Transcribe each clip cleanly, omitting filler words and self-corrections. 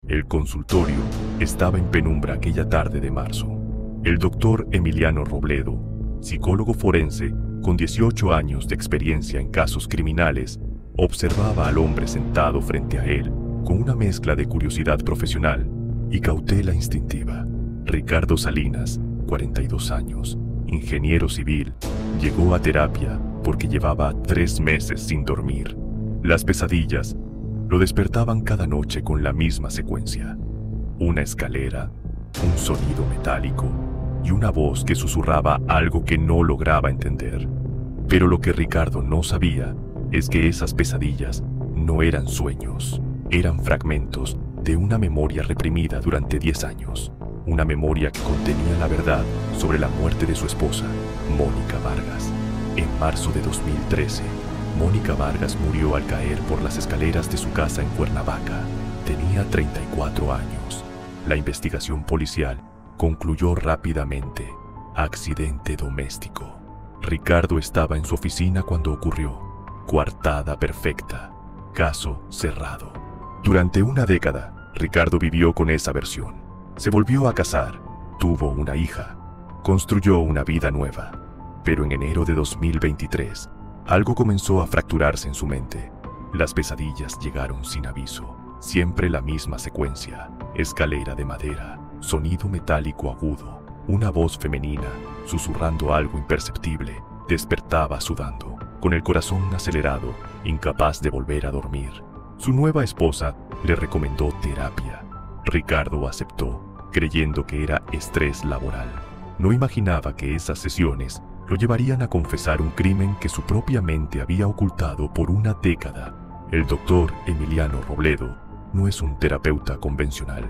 El consultorio estaba en penumbra aquella tarde de marzo. El doctor Emiliano Robledo, psicólogo forense con 18 años de experiencia en casos criminales, observaba al hombre sentado frente a él con una mezcla de curiosidad profesional y cautela instintiva. Ricardo Salinas, 42 años, ingeniero civil, llegó a terapia porque llevaba 3 meses sin dormir. Las pesadillas lo despertaban cada noche con la misma secuencia: una escalera, un sonido metálico y una voz que susurraba algo que no lograba entender. Pero lo que Ricardo no sabía es que esas pesadillas no eran sueños, eran fragmentos de una memoria reprimida durante 10 años. Una memoria que contenía la verdad sobre la muerte de su esposa, Mónica Vargas. En marzo de 2013, Mónica Vargas murió al caer por las escaleras de su casa en Cuernavaca. Tenía 34 años. La investigación policial concluyó rápidamente: accidente doméstico. Ricardo estaba en su oficina cuando ocurrió. Coartada perfecta. Caso cerrado. Durante una década, Ricardo vivió con esa versión. Se volvió a casar, tuvo una hija, construyó una vida nueva. Pero en enero de 2023, algo comenzó a fracturarse en su mente. Las pesadillas llegaron sin aviso. Siempre la misma secuencia: escalera de madera, sonido metálico agudo, una voz femenina susurrando algo imperceptible. Despertaba sudando, con el corazón acelerado, incapaz de volver a dormir. Su nueva esposa le recomendó terapia. Ricardo aceptó, creyendo que era estrés laboral. No imaginaba que esas sesiones lo llevarían a confesar un crimen que su propia mente había ocultado por una década. El doctor Emiliano Robledo no es un terapeuta convencional.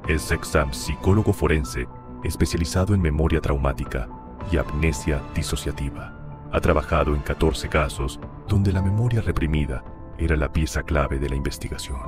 Es psicólogo forense especializado en memoria traumática y amnesia disociativa. Ha trabajado en 14 casos donde la memoria reprimida era la pieza clave de la investigación.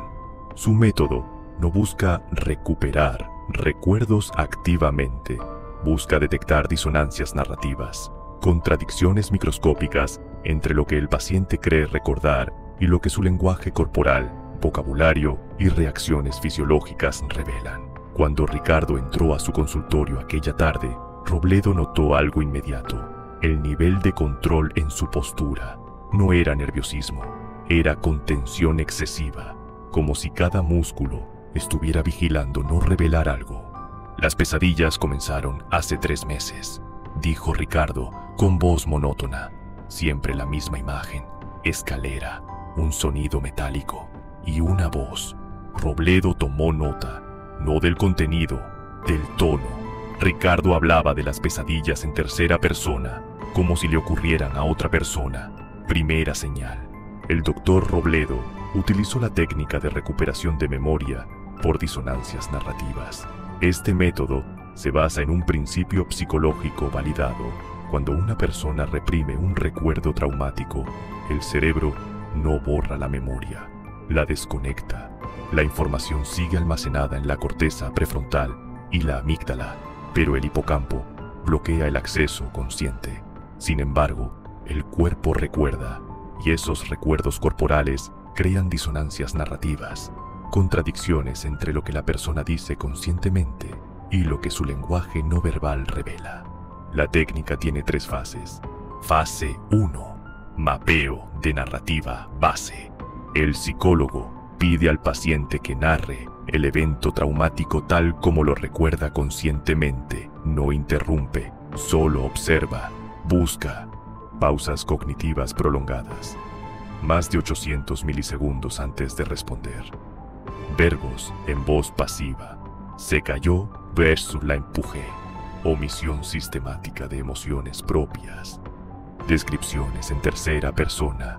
Su método no busca recuperar recuerdos activamente, busca detectar disonancias narrativas, contradicciones microscópicas entre lo que el paciente cree recordar y lo que su lenguaje corporal, vocabulario y reacciones fisiológicas revelan. Cuando Ricardo entró a su consultorio aquella tarde, Robledo notó algo inmediato: el nivel de control en su postura. No era nerviosismo, era contención excesiva, como si cada músculo estuviera vigilando no revelar algo. Las pesadillas comenzaron hace 3 meses, dijo Ricardo con voz monótona. Siempre la misma imagen: escalera, un sonido metálico y una voz. Robledo tomó nota, no del contenido, del tono. Ricardo hablaba de las pesadillas en tercera persona, como si le ocurrieran a otra persona. Primera señal. El doctor Robledo utilizó la técnica de recuperación de memoria por disonancias narrativas. Este método se basa en un principio psicológico validado. Cuando una persona reprime un recuerdo traumático, el cerebro no borra la memoria, la desconecta. La información sigue almacenada en la corteza prefrontal y la amígdala, pero el hipocampo bloquea el acceso consciente. Sin embargo, el cuerpo recuerda, y esos recuerdos corporales crean disonancias narrativas, contradicciones entre lo que la persona dice conscientemente y lo que su lenguaje no verbal revela. La técnica tiene 3 fases. Fase 1. Mapeo de narrativa base. El psicólogo pide al paciente que narre el evento traumático tal como lo recuerda conscientemente. No interrumpe, solo observa, busca. Pausas cognitivas prolongadas. Más de 800 milisegundos antes de responder. Verbos en voz pasiva. Se cayó versus la empujé. Omisión sistemática de emociones propias. Descripciones en tercera persona.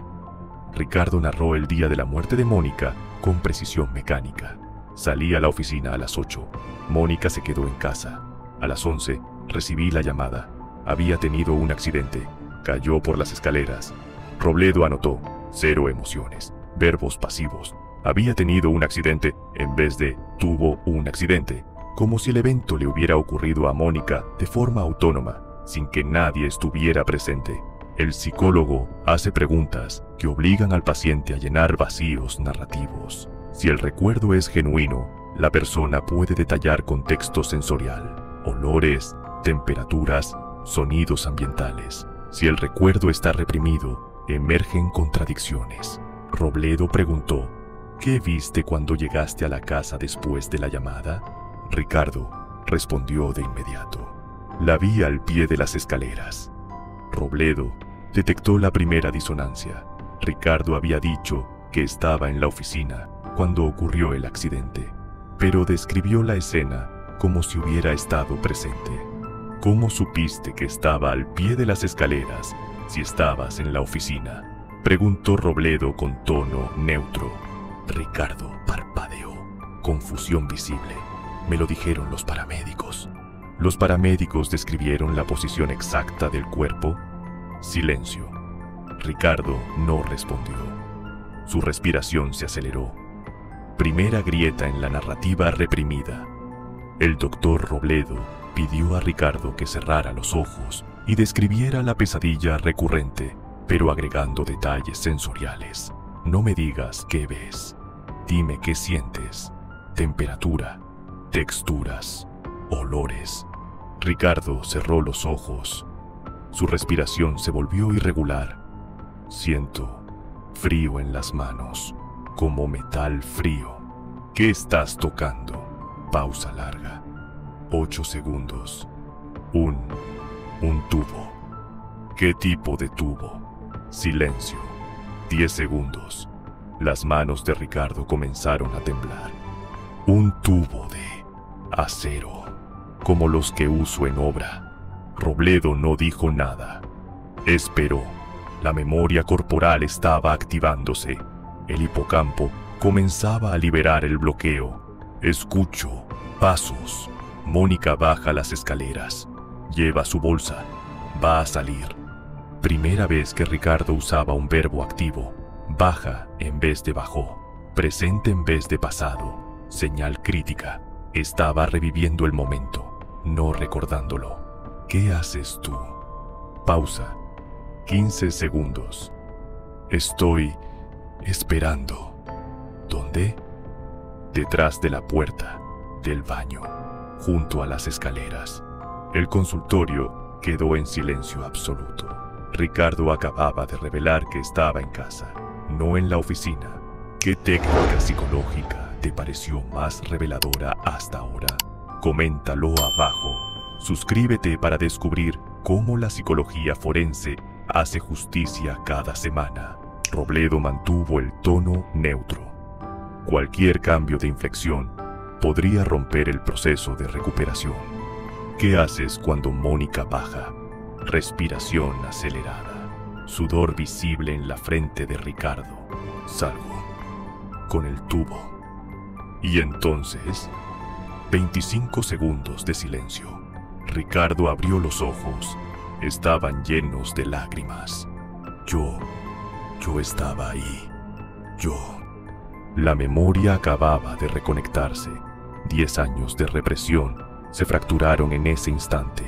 Ricardo narró el día de la muerte de Mónica con precisión mecánica. Salí a la oficina a las 8. Mónica se quedó en casa. A las 11 recibí la llamada. Había tenido un accidente. Cayó por las escaleras. Robledo anotó: 0 emociones. Verbos pasivos. Había tenido un accidente en vez de tuvo un accidente. Como si el evento le hubiera ocurrido a Mónica de forma autónoma, sin que nadie estuviera presente. El psicólogo hace preguntas que obligan al paciente a llenar vacíos narrativos. Si el recuerdo es genuino, La persona puede detallar contexto sensorial, olores, temperaturas, sonidos ambientales. Si el recuerdo está reprimido, emergen contradicciones. Robledo preguntó: ¿qué viste cuando llegaste a la casa después de la llamada? Ricardo respondió de inmediato: la vi al pie de las escaleras. Robledo detectó la primera disonancia. Ricardo había dicho que estaba en la oficina cuando ocurrió el accidente, pero describió la escena como si hubiera estado presente. ¿Cómo supiste que estaba al pie de las escaleras si estabas en la oficina?, preguntó Robledo con tono neutro. Ricardo parpadeó. Confusión visible. Me lo dijeron los paramédicos. Los paramédicos describieron la posición exacta del cuerpo. Silencio. Ricardo no respondió. Su respiración se aceleró. Primera grieta en la narrativa reprimida. El doctor Robledo pidió a Ricardo que cerrara los ojos y describiera la pesadilla recurrente, pero agregando detalles sensoriales. No me digas qué ves. Dime qué sientes. Temperatura, texturas, olores. Ricardo cerró los ojos. Su respiración se volvió irregular. Siento frío en las manos, como metal frío. ¿Qué estás tocando? Pausa larga. 8 segundos. Un tubo. ¿Qué tipo de tubo? Silencio. 10 segundos. Las manos de Ricardo comenzaron a temblar. Un tubo de acero, como los que uso en obra. Robledo no dijo nada. Esperó. La memoria corporal estaba activándose. El hipocampo comenzaba a liberar el bloqueo. Escucho pasos. Mónica baja las escaleras. Lleva su bolsa. Va a salir. Primera vez que Ricardo usaba un verbo activo. Baja en vez de bajó. Presente en vez de pasado. Señal crítica. Estaba reviviendo el momento, no recordándolo. ¿Qué haces tú? Pausa. 15 segundos. Estoy esperando. ¿Dónde? Detrás de la puerta del baño, junto a las escaleras. El consultorio quedó en silencio absoluto. Ricardo acababa de revelar que estaba en casa, no en la oficina. ¿Qué técnica psicológica te pareció más reveladora hasta ahora? Coméntalo abajo. Suscríbete para descubrir cómo la psicología forense hace justicia cada semana. Robledo mantuvo el tono neutro. Cualquier cambio de inflexión podría romper el proceso de recuperación. ¿Qué haces cuando Mónica baja? Respiración acelerada. Sudor visible en la frente de Ricardo. Salgo. Con el tubo. Y entonces, 25 segundos de silencio. Ricardo abrió los ojos. Estaban llenos de lágrimas. Yo estaba ahí. La memoria acababa de reconectarse. 10 años de represión se fracturaron en ese instante.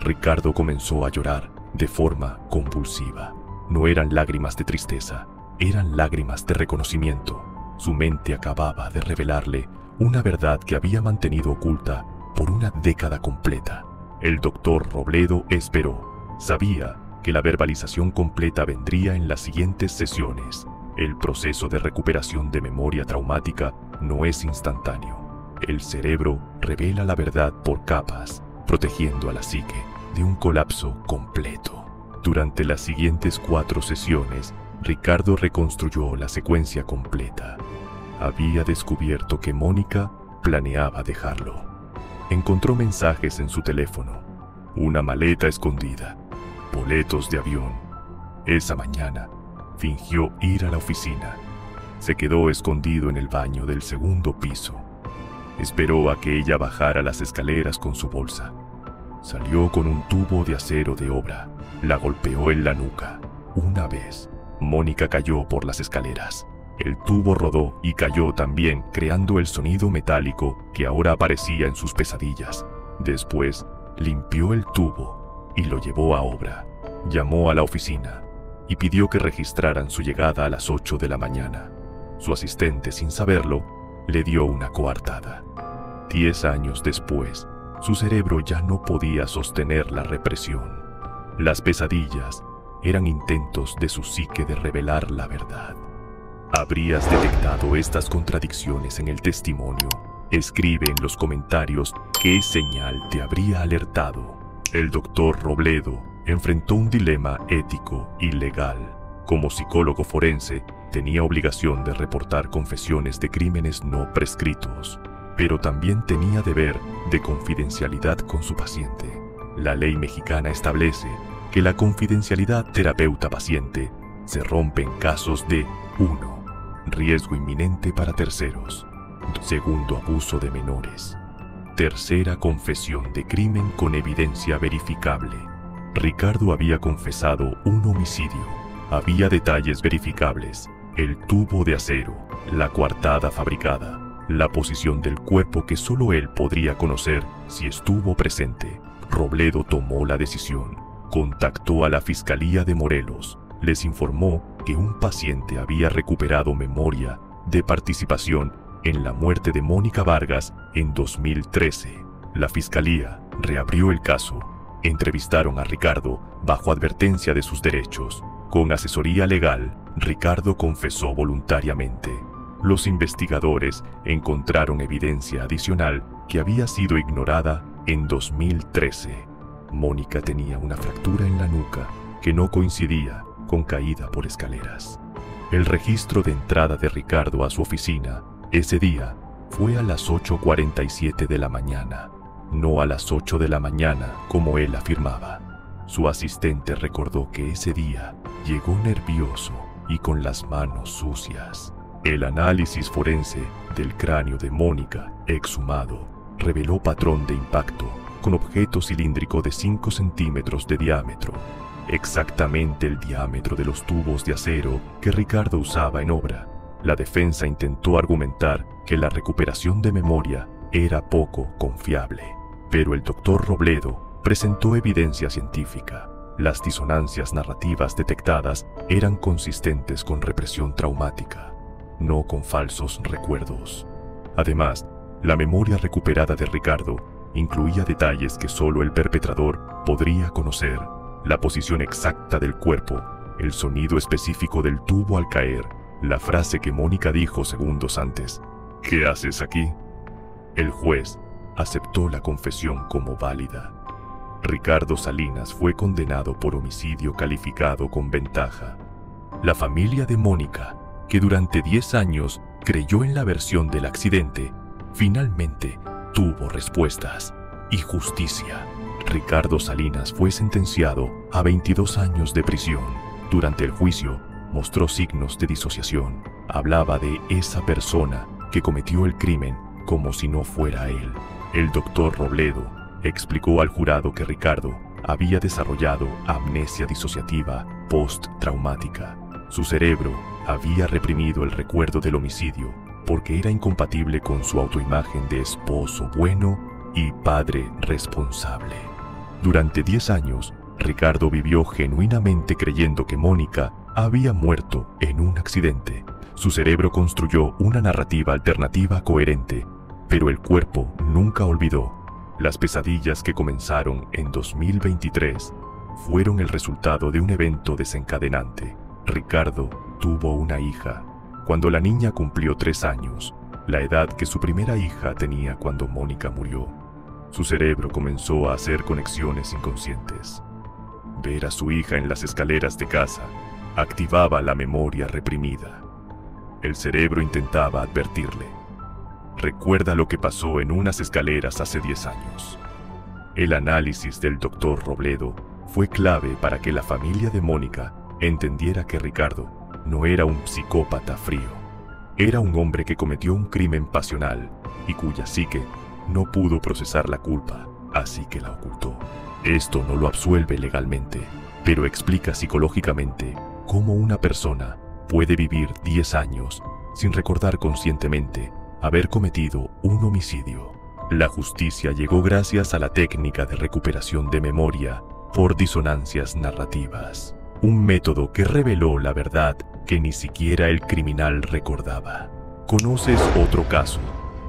Ricardo comenzó a llorar de forma convulsiva. No eran lágrimas de tristeza, eran lágrimas de reconocimiento. Su mente acababa de revelarle una verdad que había mantenido oculta por una década completa. El doctor Robledo esperó. Sabía que la verbalización completa vendría en las siguientes sesiones. El proceso de recuperación de memoria traumática no es instantáneo. El cerebro revela la verdad por capas, protegiendo a la psique de un colapso completo. Durante las siguientes 4 sesiones, Ricardo reconstruyó la secuencia completa. Había descubierto que Mónica planeaba dejarlo. Encontró mensajes en su teléfono, una maleta escondida, boletos de avión. Esa mañana, fingió ir a la oficina. Se quedó escondido en el baño del segundo piso. Esperó a que ella bajara las escaleras con su bolsa. Salió con un tubo de acero de obra. La golpeó en la nuca. Una vez, Mónica cayó por las escaleras. El tubo rodó y cayó también, creando el sonido metálico que ahora aparecía en sus pesadillas. Después, limpió el tubo y lo llevó a obra. Llamó a la oficina y pidió que registraran su llegada a las 8 de la mañana. Su asistente, sin saberlo, le dio una coartada. 10 años después, su cerebro ya no podía sostener la represión. Las pesadillas eran intentos de su psique de revelar la verdad. ¿Habrías detectado estas contradicciones en el testimonio? Escribe en los comentarios qué señal te habría alertado. El doctor Robledo enfrentó un dilema ético y legal. Como psicólogo forense, tenía obligación de reportar confesiones de crímenes no prescritos, pero también tenía deber de confidencialidad con su paciente. La ley mexicana establece que la confidencialidad terapeuta-paciente se rompe en casos de 1. Riesgo inminente para terceros. 2. Abuso de menores. 3. Confesión de crimen con evidencia verificable. Ricardo había confesado un homicidio. Había detalles verificables: el tubo de acero, la coartada fabricada, la posición del cuerpo que solo él podría conocer si estuvo presente. Robledo tomó la decisión. Contactó a la Fiscalía de Morelos. Les informó que un paciente había recuperado memoria de participación en la muerte de Mónica Vargas en 2013. La Fiscalía reabrió el caso. Entrevistaron a Ricardo bajo advertencia de sus derechos. Con asesoría legal, Ricardo confesó voluntariamente. Los investigadores encontraron evidencia adicional que había sido ignorada en 2013. Mónica tenía una fractura en la nuca que no coincidía con caída por escaleras. El registro de entrada de Ricardo a su oficina ese día fue a las 8:47 de la mañana, no a las 8 de la mañana como él afirmaba. Su asistente recordó que ese día llegó nervioso y con las manos sucias. El análisis forense del cráneo de Mónica, exhumado, reveló patrón de impacto con objeto cilíndrico de 5 centímetros de diámetro, exactamente el diámetro de los tubos de acero que Ricardo usaba en obra. La defensa intentó argumentar que la recuperación de memoria era poco confiable, pero el doctor Robledo presentó evidencia científica. Las disonancias narrativas detectadas eran consistentes con represión traumática, no con falsos recuerdos. Además, la memoria recuperada de Ricardo incluía detalles que solo el perpetrador podría conocer: la posición exacta del cuerpo, el sonido específico del tubo al caer, la frase que Mónica dijo segundos antes: ¿qué haces aquí? El juez aceptó la confesión como válida. Ricardo Salinas fue condenado por homicidio calificado con ventaja. La familia de Mónica, que durante 10 años creyó en la versión del accidente, finalmente tuvo respuestas y justicia. Ricardo Salinas fue sentenciado a 22 años de prisión. Durante el juicio, mostró signos de disociación. Hablaba de esa persona que cometió el crimen como si no fuera él. El doctor Robledo explicó al jurado que Ricardo había desarrollado amnesia disociativa post-traumática. Su cerebro había reprimido el recuerdo del homicidio porque era incompatible con su autoimagen de esposo bueno y padre responsable. Durante 10 años, Ricardo vivió genuinamente creyendo que Mónica había muerto en un accidente. Su cerebro construyó una narrativa alternativa coherente, pero el cuerpo nunca olvidó. Las pesadillas que comenzaron en 2023 fueron el resultado de un evento desencadenante. Ricardo tuvo una hija cuando la niña cumplió 3 años, la edad que su primera hija tenía cuando Mónica murió. Su cerebro comenzó a hacer conexiones inconscientes. Ver a su hija en las escaleras de casa activaba la memoria reprimida. El cerebro intentaba advertirle: recuerda lo que pasó en unas escaleras hace 10 años. El análisis del doctor Robledo fue clave para que la familia de Mónica entendiera que Ricardo no era un psicópata frío. Era un hombre que cometió un crimen pasional y cuya psique no pudo procesar la culpa, así que la ocultó. Esto no lo absuelve legalmente, pero explica psicológicamente cómo una persona puede vivir 10 años sin recordar conscientemente haber cometido un homicidio. La justicia llegó gracias a la técnica de recuperación de memoria por disonancias narrativas, un método que reveló la verdad que ni siquiera el criminal recordaba. ¿Conoces otro caso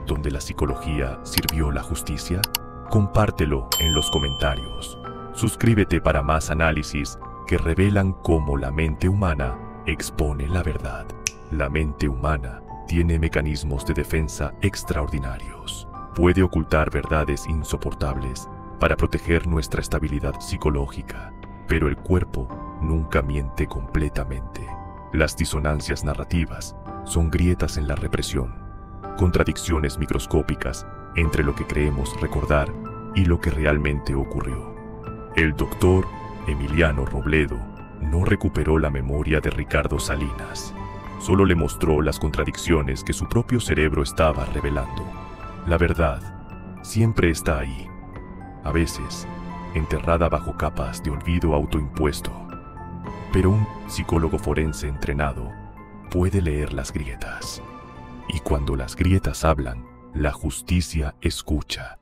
donde la psicología sirvió la justicia? Compártelo en los comentarios. Suscríbete para más análisis que revelan cómo la mente humana expone la verdad. La mente humana tiene mecanismos de defensa extraordinarios. Puede ocultar verdades insoportables para proteger nuestra estabilidad psicológica, pero el cuerpo nunca miente completamente. Las disonancias narrativas son grietas en la represión, contradicciones microscópicas entre lo que creemos recordar y lo que realmente ocurrió. El doctor Emiliano Robledo no recuperó la memoria de Ricardo Salinas, solo le mostró las contradicciones que su propio cerebro estaba revelando. La verdad siempre está ahí, a veces enterrada bajo capas de olvido autoimpuesto. Pero un psicólogo forense entrenado puede leer las grietas. Y cuando las grietas hablan, la justicia escucha.